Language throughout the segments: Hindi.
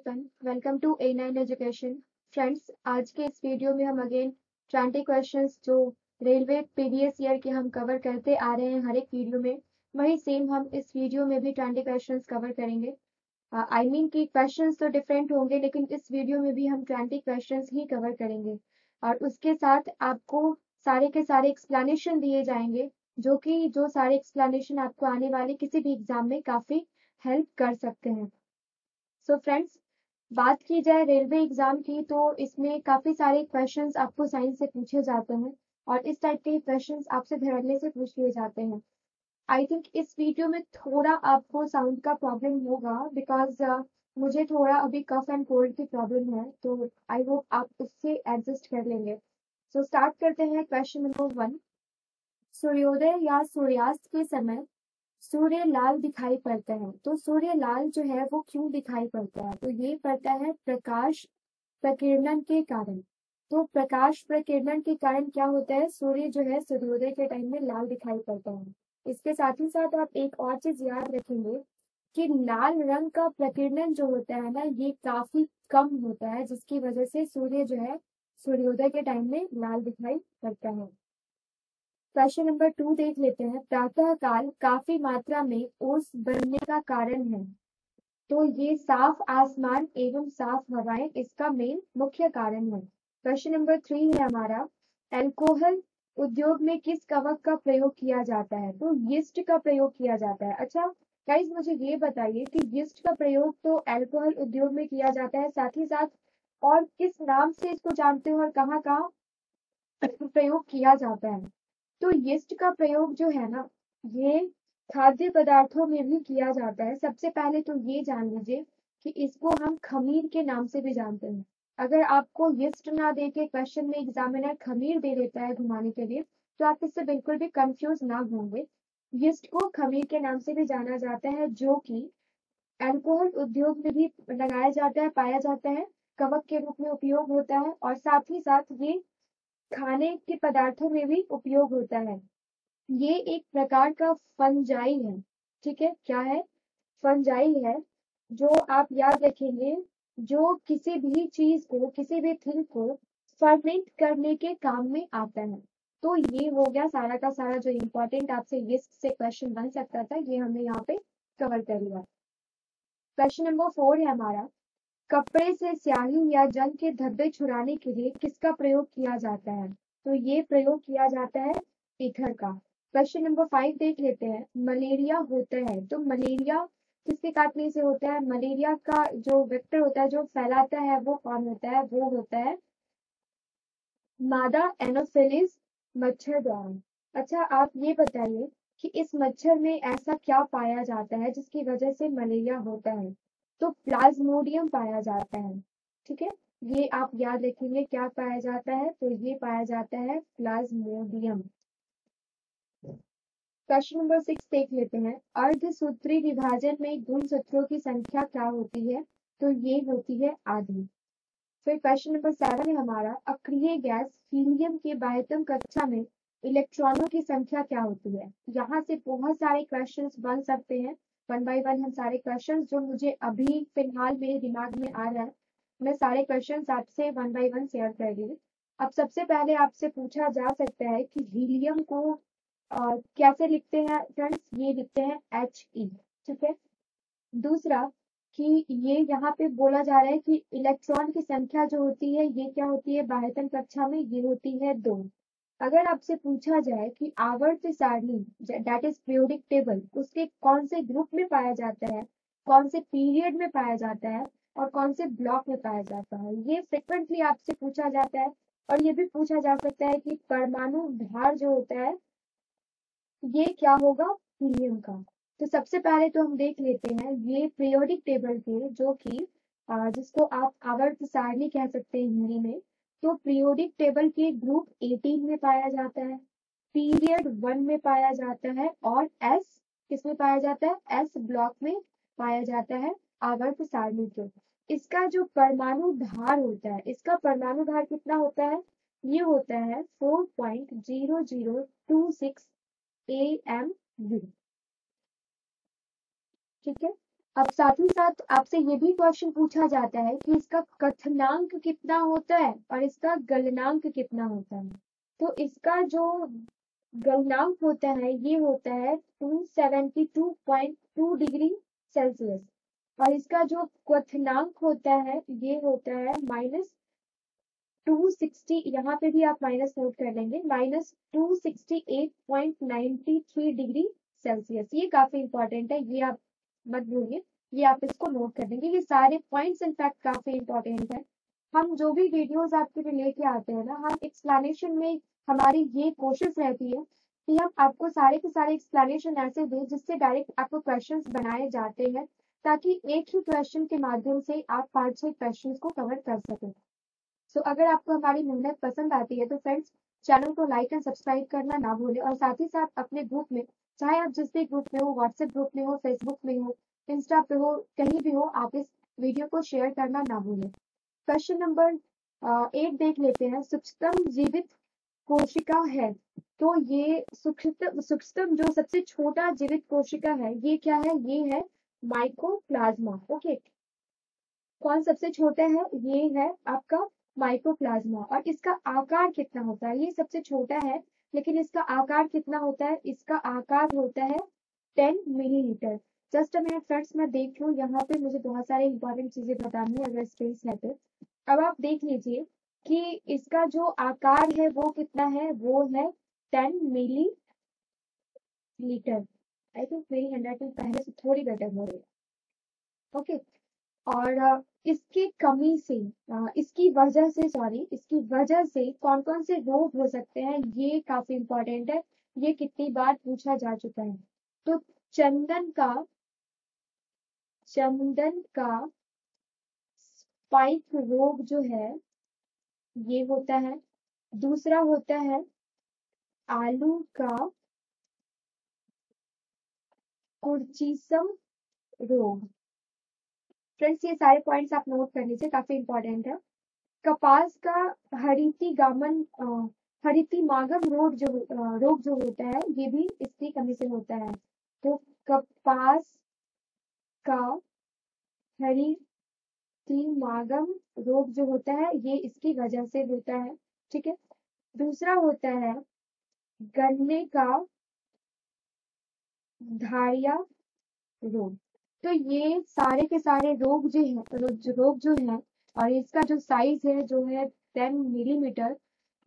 Everyone, welcome to A9 education. Friends, आज के इस वीडियो में हम अगेन 20 क्वेश्चंस जो रेलवे प्रीवियस ईयर के हम कवर करते आ रहे हैं हर एक वीडियो में, वही सेम हम इस वीडियो में भी 20 क्वेश्चंस कवर करेंगे। आई मीन कि क्वेश्चंस तो डिफरेंट होंगे, लेकिन इस वीडियो में भी हम 20 क्वेश्चंस ही कवर करेंगे और उसके साथ आपको सारे के सारे एक्सप्लेनेशन दिए जाएंगे, जो सारे एक्सप्लेनेशन आपको आने वाले किसी भी एग्जाम में काफी हेल्प कर सकते हैं। सो फ्रेंड्स, बात की जाए रेलवे एग्जाम की तो इसमें काफी सारे क्वेश्चंस आपको साइंस से पूछे जाते हैं और इस टाइप के क्वेश्चंस आपसे धड़ल्ले से पूछ लिए जाते हैं। आई थिंक इस वीडियो में थोड़ा आपको साउंड का प्रॉब्लम होगा बिकॉज मुझे थोड़ा अभी कफ एंड कोल्ड की प्रॉब्लम है, तो आई होप आप उससे एडजस्ट कर लेंगे। सो स्टार्ट करते हैं क्वेश्चन नंबर 1। सूर्योदय या सूर्यास्त के समय सूर्य लाल दिखाई पड़ता है, तो सूर्य लाल जो है वो क्यों दिखाई पड़ता है? तो ये पड़ता है प्रकाश प्रकीर्णन के कारण। तो प्रकाश प्रकीर्णन के कारण क्या होता है, सूर्य जो है सूर्योदय के टाइम में लाल दिखाई पड़ता है। इसके साथ ही साथ आप एक और चीज याद रखेंगे कि लाल रंग का प्रकीर्णन जो होता है ना, ये काफी कम होता है, जिसकी वजह से सूर्य जो है सूर्योदय के टाइम में लाल दिखाई पड़ता है। क्वेश्चन नंबर 2 देख लेते हैं। प्रातः काल काफी मात्रा में ओस बनने का कारण है, तो ये साफ आसमान एवं साफ हवाएं इसका मेन मुख्य कारण है। क्वेश्चन नंबर 3 है हमारा, अल्कोहल उद्योग में किस कवक का प्रयोग किया जाता है? तो यीस्ट का प्रयोग किया जाता है। अच्छा गाइस, मुझे ये बताइए कि यीस्ट का प्रयोग तो अल्कोहल उद्योग में किया जाता है, साथ ही साथ और किस नाम से इसको जानते हो और कहाँ कहाँ प्रयोग किया जाता है? तो यीस्ट का प्रयोग जो है ना, ये खाद्य पदार्थों में भी किया जाता है। सबसे पहले तो ये जान लीजिए कि इसको हम खमीर के नाम से भी जानते हैं। अगर आपको यीस्ट ना दे के क्वेश्चन में एग्जामिनर खमीर दे देता है घुमाने के लिए, तो आप इससे बिल्कुल भी कंफ्यूज ना होंगे। यीस्ट को खमीर के नाम से भी जाना जाता है, जो कि अल्कोहल उद्योग में भी लगाया जाता है, पाया जाता है, कवक के रूप में उपयोग होता है और साथ ही साथ ये खाने के पदार्थों में भी उपयोग होता है। ये एक प्रकार का फंजाई है। ठीक है, क्या है? फंजाई है, जो आप याद रखेंगे, जो किसी भी चीज को, किसी भी थिंग को फर्मेंट करने के काम में आता है। तो ये हो गया सारा का सारा जो इम्पोर्टेंट आपसे यीस्ट से क्वेश्चन बन सकता था, ये हमने यहाँ पे कवर कर लिया। क्वेश्चन नंबर 4 है हमारा, कपड़े से स्याही या जंग के धब्बे छुड़ाने के लिए किसका प्रयोग किया जाता है? तो ये प्रयोग किया जाता है ईथर का। क्वेश्चन नंबर 5 देख लेते हैं। मलेरिया होता है, तो मलेरिया किसके काटने से होता है? मलेरिया का जो वेक्टर होता है, जो फैलाता है, वो कौन होता है? वो होता है मादा एनोफिलिस मच्छर द्वारा। अच्छा आप ये बताइए कि इस मच्छर में ऐसा क्या पाया जाता है जिसकी वजह से मलेरिया होता है? तो प्लाज्मोडियम पाया जाता है। ठीक है, ये आप याद रखेंगे क्या पाया जाता है, तो ये पाया जाता है प्लाज्मोडियम। क्वेश्चन नंबर 6 देख लेते हैं। अर्धसूत्री विभाजन में गुणसूत्रों की संख्या क्या होती है? तो ये होती है आधी। फिर क्वेश्चन नंबर 7 है हमारा, अक्रिय गैस हीलियम के बाह्यतम कक्षा में इलेक्ट्रॉनों की संख्या क्या होती है? यहाँ से बहुत सारे क्वेश्चंस बन सकते हैं। वन बाय वन हम सारे क्वेश्चंस जो मुझे अभी फिलहाल मेरे दिमाग में आ रहा है, मैं सारे क्वेश्चंस आपसे वन बाय वन शेयर कर रही हूँ। अब सबसे पहले आपसे पूछा जा सकता है कि हीलियम को कैसे लिखते हैं फ्रेंड्स? ये लिखते हैं He। ठीक है, दूसरा कि ये यहाँ पे बोला जा रहा है कि इलेक्ट्रॉन की संख्या जो होती है, ये क्या होती है बाह्यतम कक्षा में? ये होती है 2। अगर आपसे पूछा जाए कि आवर्त सारणी दैट इज पीरियोडिक टेबल, उसके कौन से ग्रुप में पाया जाता है, कौन से पीरियड में पाया जाता है और कौन से ब्लॉक में पाया जाता है, ये फ्रिक्वेंटली आपसे पूछा जाता है। और ये भी पूछा जा सकता है कि परमाणु भार जो होता है, ये क्या होगा? हीलियम का। तो सबसे पहले तो हम देख लेते हैं ये पीरियोडिक टेबल के, जो कि जिसको आप आवर्त सारणी कह सकते हैं हिंदी में। तो पीरियोडिक टेबल के ग्रुप 18 में पाया जाता है, पीरियड 1 में पाया जाता है और एस किस में पाया जाता है? एस ब्लॉक में पाया जाता है आवर्त सारणी के। इसका जो परमाणु भार होता है, इसका परमाणु भार कितना होता है? ये होता है 4.0026 AMU। ठीक है, अब साथ ही साथ आपसे ये भी क्वेश्चन पूछा जाता है कि इसका कथनांक कितना होता है और इसका गलनांक कितना होता है। तो इसका जो गलनांक होता है ये होता है 272.2 डिग्री सेल्सियस और इसका जो क्वथनांक होता है ये होता है -260, यहाँ पे भी आप माइनस नोट कर लेंगे, -268.93 डिग्री सेल्सियस। ये काफी इंपॉर्टेंट है, ये आप मत भूलिए, ये आप इसको नोट कर देंगे। ये सारे पॉइंट्स इनफैक्ट काफी इंपॉर्टेंट है। हम जो भी वीडियोस आपके लिए लेके आते हैं ना, हम एक्सप्लेनेशन में हमारी ये कोशिश रहती है कि हम आपको सारे के सारे एक्सप्लेनेशन ऐसे दें जिससे डायरेक्ट आपको क्वेश्चंस बनाए जाते हैं, ताकि एक ही क्वेश्चन के माध्यम से आप 5-6 क्वेश्चंस को कवर कर सकें। अगर आपको हमारी मेहनत पसंद आती है तो फ्रेंड्स, चैनल को लाइक एंड सब्सक्राइब करना ना भूलें और साथ ही साथ अपने ग्रुप में, चाहे आप जिस भी ग्रुप में हो, व्हाट्सएप ग्रुप में हो, फेसबुक में हो, इंस्टा पे हो, कहीं भी हो, आप इस वीडियो को शेयर करना ना भूलें। क्वेश्चन नंबर 8 देख लेते हैं। सूक्ष्मतम जीवित कोशिका है, तो ये सूक्ष्मतम जो सबसे छोटा जीवित कोशिका है ये क्या है? ये है माइकोप्लाज्मा। ओके, कौन सबसे छोटा है? ये है आपका माइकोप्लाज्मा। और इसका आकार कितना होता है? ये सबसे छोटा है, लेकिन इसका आकार कितना होता है? इसका आकार होता है 10 millilitre. Just a minute friends, मैं देख लूँ, यहाँ पे मुझे बहुत सारे इंपॉर्टेंट चीजें बतानी है अगर स्पेस है तो। अब आप देख लीजिए कि इसका जो आकार है वो कितना है, वो है 10 मिलीलीटर। आई थिंक मेरी हैंडराइटिंग पहले से थोड़ी बेटर हो रही है। ओके, और इसकी कमी से, इसकी वजह से कौन कौन से रोग हो सकते हैं, ये काफी इंपॉर्टेंट है। ये कितनी बार पूछा जा चुका है। तो चंदन का स्पाइक रोग जो है ये होता है। दूसरा होता है आलू का कुर्चिसम रोग। फ्रेंड्स, ये सारे पॉइंट्स आप नोट कर लीजिए, काफी इंपॉर्टेंट है। कपास का हरितिमागम रोग जो होता है ये भी इसकी कमी से होता है। तो कपास का हरितिमागम रोग जो होता है ये इसकी वजह से होता है। ठीक है, दूसरा होता है गन्ने का धारिया रोग। तो ये सारे के सारे रोग जो है और इसका जो साइज है जो है 10 मिलीमीटर,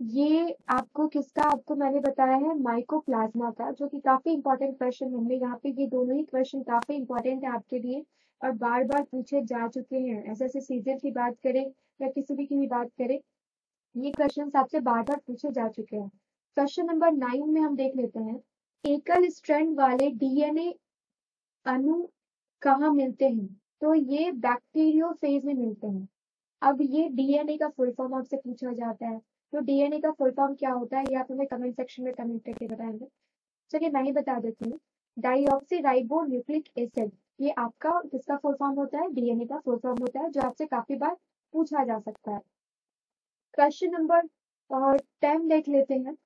ये आपको किसका, आपको मैंने बताया है माइकोप्लाज्मा का, जो कि काफी इंपॉर्टेंट क्वेश्चन होंगे यहाँ पे। ये दोनों ही क्वेश्चन काफी इंपॉर्टेंट है आपके लिए और बार बार पूछे जा चुके हैं। ऐसे सीजर की बात करें या किसी भी की बात करें, ये क्वेश्चन आपसे बार बार पूछे जा चुके हैं। क्वेश्चन नंबर 9 में हम देख लेते हैं, एकल स्ट्रैंड वाले डीएनए अणु कहाँ मिलते हैं? तो ये बैक्टीरियोफेज में मिलते हैं। अब ये डीएनए का फुल फॉर्म आपसे पूछा जाता है, तो डीएनए का फुल फॉर्म क्या होता है ये आप हमें कमेंट सेक्शन में कमेंट करके बताएंगे। चलिए मैं ही बता देती हूँ, डाईऑक्सी राइबो न्यूक्लिक एसिड, ये आपका किसका फुल फॉर्म होता है? डीएनए का फुल फॉर्म होता है, जो आपसे काफी बार पूछा जा सकता है। क्वेश्चन नंबर 10 देख लेते हैं।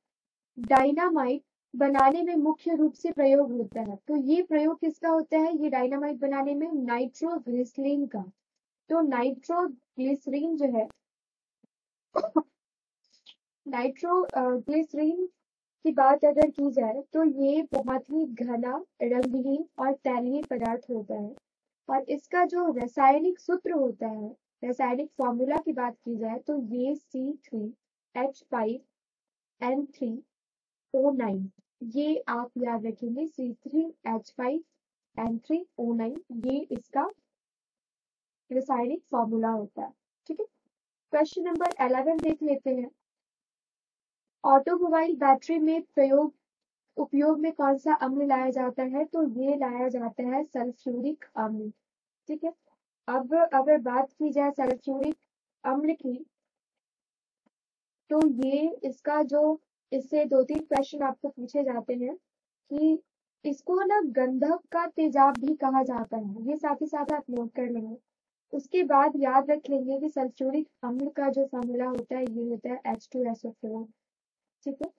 डायनामाइट बनाने में मुख्य रूप से प्रयोग होता है, तो ये प्रयोग किसका होता है? ये डायनामाइट बनाने में नाइट्रोग्लिसरीन का। तो नाइट्रोग्लिसरीन जो है नाइट्रोग्लिसरीन की बात अगर की जाए तो ये बहुत ही घना, रंगहीन और तैलीय पदार्थ होता है और इसका जो रासायनिक सूत्र होता है, रासायनिक फॉर्मूला की बात की जाए तो ये C3H5N3O9, ये आप याद रखेंगे, C3H5N3O9, ये इसका रासायनिक फॉर्मूला होता है। ठीक है, क्वेश्चन नंबर 11 देख लेते हैं। ऑटोमोबाइल बैटरी में उपयोग में कौन सा अम्ल लाया जाता है? तो ये लाया जाता है सल्फ्यूरिक अम्ल। ठीक है, अब अगर बात की जाए सल्फ्यूरिक अम्ल की, तो ये इसका जो, इससे 2-3 क्वेश्चन आपको पूछे जाते हैं कि इसको ना गंधक का तेजाब भी कहा जाता है, ये साथ ही साथ आप नोट कर लेंगे। उसके बाद याद रख लेंगे कि सल्फ्यूरिक अम्ल का जो फॉर्मूला होता है ये होता है H2SO4। ठीक है,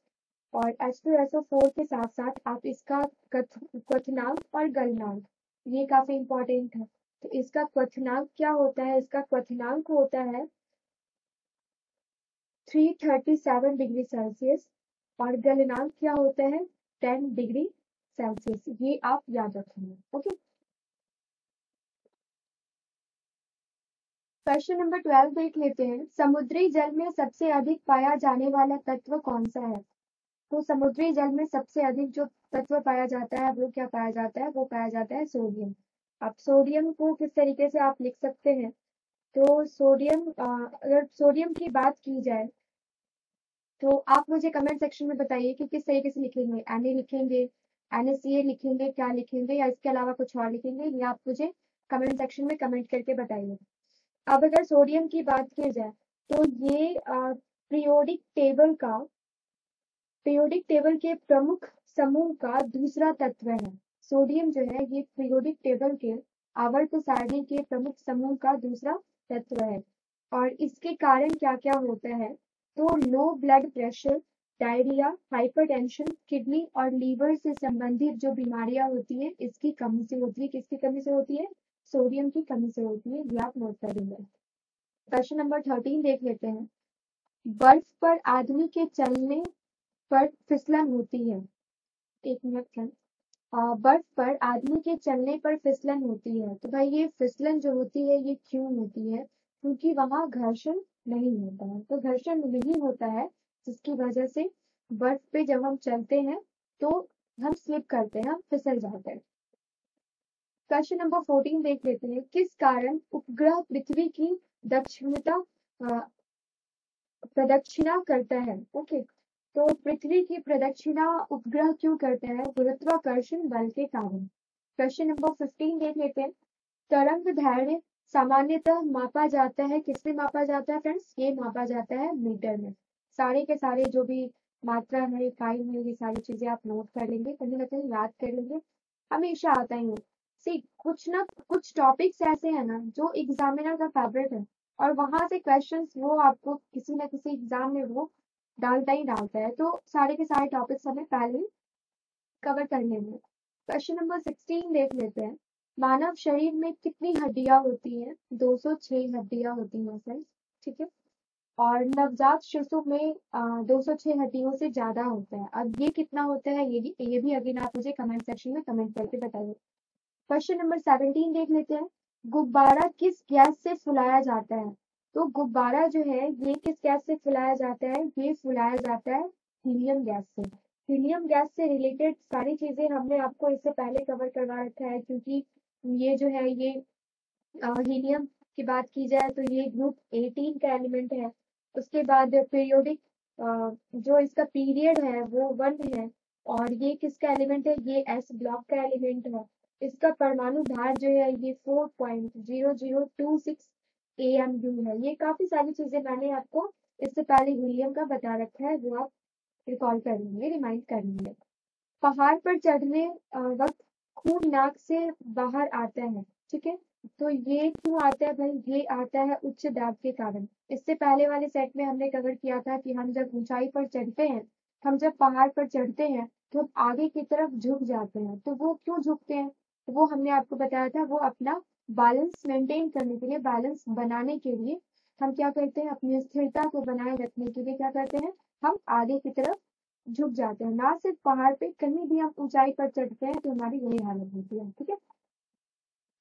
और H2SO4 के साथ साथ आप इसका क्वथनांक और गलनांक ये काफी इंपॉर्टेंट है। तो इसका क्वथनांक क्या होता है? इसका क्वथनांक होता है 337 डिग्री सेल्सियस और गलनांक क्या होता है 10 डिग्री सेल्सियस। ये आप याद रखेंगे। ओके, क्वेश्चन नंबर 12 देख लेते हैं। समुद्री जल में सबसे अधिक पाया जाने वाला तत्व कौन सा है? तो समुद्री जल में सबसे अधिक जो तत्व पाया जाता है वो क्या पाया जाता है? वो पाया जाता है सोडियम। अब सोडियम को किस तरीके से आप लिख सकते हैं? तो सोडियम, अगर सोडियम की बात की जाए तो आप मुझे कमेंट सेक्शन में बताइए कि किस तरीके से लिखेंगे। Na लिखेंगे, NaCl लिखेंगे, क्या लिखेंगे, या इसके अलावा कुछ और लिखेंगे? ये आप मुझे कमेंट सेक्शन में कमेंट करके बताइए। अब अगर सोडियम की बात की जाए तो ये पीरियोडिक टेबल के प्रमुख समूह का दूसरा तत्व है। सोडियम जो है ये पीरियोडिक टेबल के आवर्त सारणी के प्रमुख समूह का दूसरा तत्व है। और इसके कारण क्या क्या होता है? तो low blood pressure, diarrhoea, hypertension, kidney और लीवर से संबंधित जो बीमारियां होती है इसकी कमी से होती है। किसकी कमी से होती है? सोडियम की कमी से होती है। ये आप नोट करेंगे। क्वेश्चन नंबर 13 देख लेते हैं। बर्फ पर आदमी के चलने पर फिसलन होती है। एक मिनट फ्रेंड। बर्फ पर आदमी के चलने पर फिसलन होती है। तो भाई ये फिसलन जो होती है ये क्यों होती है? क्योंकि वहां घर्षण नहीं होता है। तो घर्षण नहीं होता है जिसकी वजह से बर्फ पे जब हम चलते हैं तो हम स्लिप करते हैं, हम फिसल जाते हैं। क्वेश्चन नंबर 14 देख लेते हैं। किस कारण उपग्रह पृथ्वी की दक्षिणता प्रदक्षिणा करता है? ओके, तो पृथ्वी की प्रदक्षिणा उपग्रह क्यों करते हैं? गुरुत्वाकर्षण बल के कारण। क्वेश्चन नंबर 15 देख लेते हैं। तरंग दैर्ध्य सामान्यतः मापा जाता है, किसमें मापा जाता है फ्रेंड्स? ये मापा जाता है मीटर में। सारे के सारे जो भी मात्रा है, इकाई है, ये सारी चीजें आप नोट कर लेंगे, कहीं ना कहीं याद कर लेंगे, हमेशा आता ही है। सी कुछ ना कुछ टॉपिक्स ऐसे हैं ना जो एग्जामिनर का फेवरेट है और वहां से क्वेश्चंस वो आपको किसी ना किसी एग्जाम में वो डालता ही डालता है। तो सारे के सारे टॉपिक्स हमें पहले कवर कर लेंगे। क्वेश्चन नंबर 16 देख लेते हैं। मानव शरीर में कितनी हड्डियां होती हैं? 206 हड्डियां होती हैं फ्रेंड्स, ठीक है। और नवजात शिशु में 206 हड्डियों से ज्यादा होता है। अब ये कितना होता है ये भी अगेन आप मुझे कमेंट सेक्शन में कमेंट करके बताइए। क्वेश्चन नंबर 17 देख लेते हैं। गुब्बारा किस गैस से फुलाया जाता है? तो गुब्बारा जो है ये किस गैस से फुलाया जाता है? ये फुलाया जाता है हीलियम गैस से। हीलियम गैस से रिलेटेड सारी चीजें हमने आपको इससे पहले कवर करवा रखा है, क्योंकि ये जो है ये हीलियम की बात की जाए तो ये ग्रुप 18 का एलिमेंट है। उसके बाद पीरियोडिक जो इसका पीरियड है वो 1 है। और ये किसका एलिमेंट है? ये एस ब्लॉक का एलिमेंट है। इसका परमाणु भार जो है ये 4.0026 AMU है। ये काफी सारी चीजें मैंने आपको इससे पहले हीलियम का बता रखा है, वो आप रिकॉल कर लेंगे, रिमाइंड कर लेंगे। पहाड़ पर चढ़ने वक्त खून नाक से बाहर आता है, ठीक है। तो ये क्यों आता है भाई? ये आता है उच्च दाब के कारण। इससे पहले वाले सेट में हमने कवर किया था कि हम जब ऊंचाई पर चढ़ते हैं, हम जब पहाड़ पर चढ़ते हैं तो हम आगे की तरफ झुक जाते हैं। तो वो क्यों झुकते हैं? तो वो हमने आपको बताया था, वो अपना बैलेंस मेंटेन करने के लिए, बैलेंस बनाने के लिए हम क्या करते हैं? अपनी स्थिरता को बनाए रखने के लिए क्या करते हैं? हम आगे की तरफ झुक जाते हैं। ना सिर्फ पहाड़ पे, कहीं भी हम ऊंचाई पर चढ़ते हैं तो हमारी यही हालत होती है, ठीक है।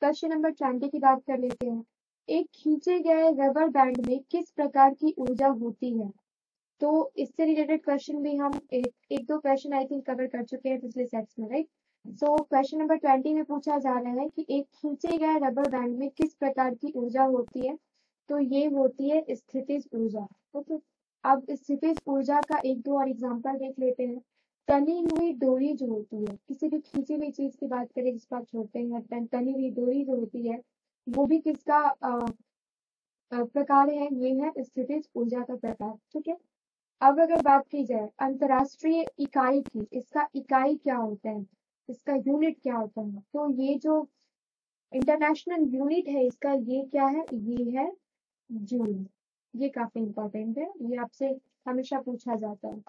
क्वेश्चन नंबर 20 की बात कर लेते हैं। एक खींचे गए रबर बैंड में किस प्रकार की ऊर्जा होती है? तो इससे रिलेटेड क्वेश्चन भी हम एक दो क्वेश्चन आई थिंक कवर कर चुके हैं पिछले सेट्स में, राइट। सो क्वेश्चन नंबर 20 में पूछा जा रहा है कि एक खींचे गए रबर बैंड में किस प्रकार की ऊर्जा होती है? तो ये होती है स्थितिज ऊर्जा। ओके, अब स्थितिज ऊर्जा का एक दो और एग्जांपल देख लेते हैं। तनी हुई डोरी जो होती है, किसी भी खींची हुई चीज की बात करें जिस पर आप छोड़ते हैं, तनी हुई डोरी जो होती है वो भी किसका प्रकार है? ये है स्थितिज ऊर्जा का प्रकार, ठीक है। अब अगर बात की जाए अंतरराष्ट्रीय इकाई की, इसका इकाई क्या होता है? इसका यूनिट क्या होता है? तो ये जो इंटरनेशनल यूनिट है इसका ये क्या है? ये है जूल। ये काफी इंपॉर्टेंट है, ये आपसे हमेशा पूछा जाता है।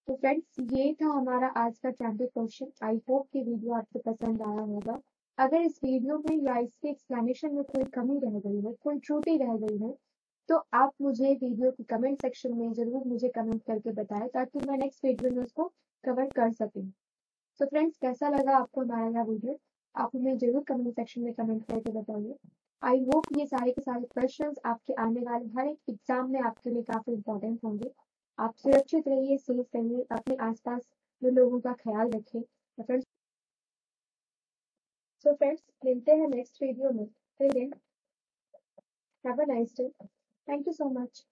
तो फ्रेंड्स ये था हमारा आज का 20 क्वेश्चन। आई होप कि वीडियो आपको पसंद आया होगा। अगर इस वीडियो में या इसके एक्सप्लेनेशन में कोई कमी रह गई है, कोई त्रुटि रह गई है, तो आप मुझे वीडियो के कमेंट सेक्शन में ज़रूर मुझे कमेंट करके बताएं ताकि मैं नेक्स्ट वीडियो में उसको कवर कर सकूं। तो फ्रेंड्स, कैसा लगा आपको हमारा यह वीडियो? आप हमें ज़रूर कमेंट सेक्शन में कमेंट करके बताइए। आई होप ये सारे के सारे क्वेश्चंस आपके आने वाले हर एक एग्जाम में आपके लिए काफ़ी इंपॉर्टेंट होंगे। आप सुरक्षित रहिए, सेफ रहिए, अपने आसपास के लोगों का ख्याल रखें। तो फ्रेंड्स, मिलते हैं नेक्स्ट वीडियो में। Till then, have a nice day. Thank you so much.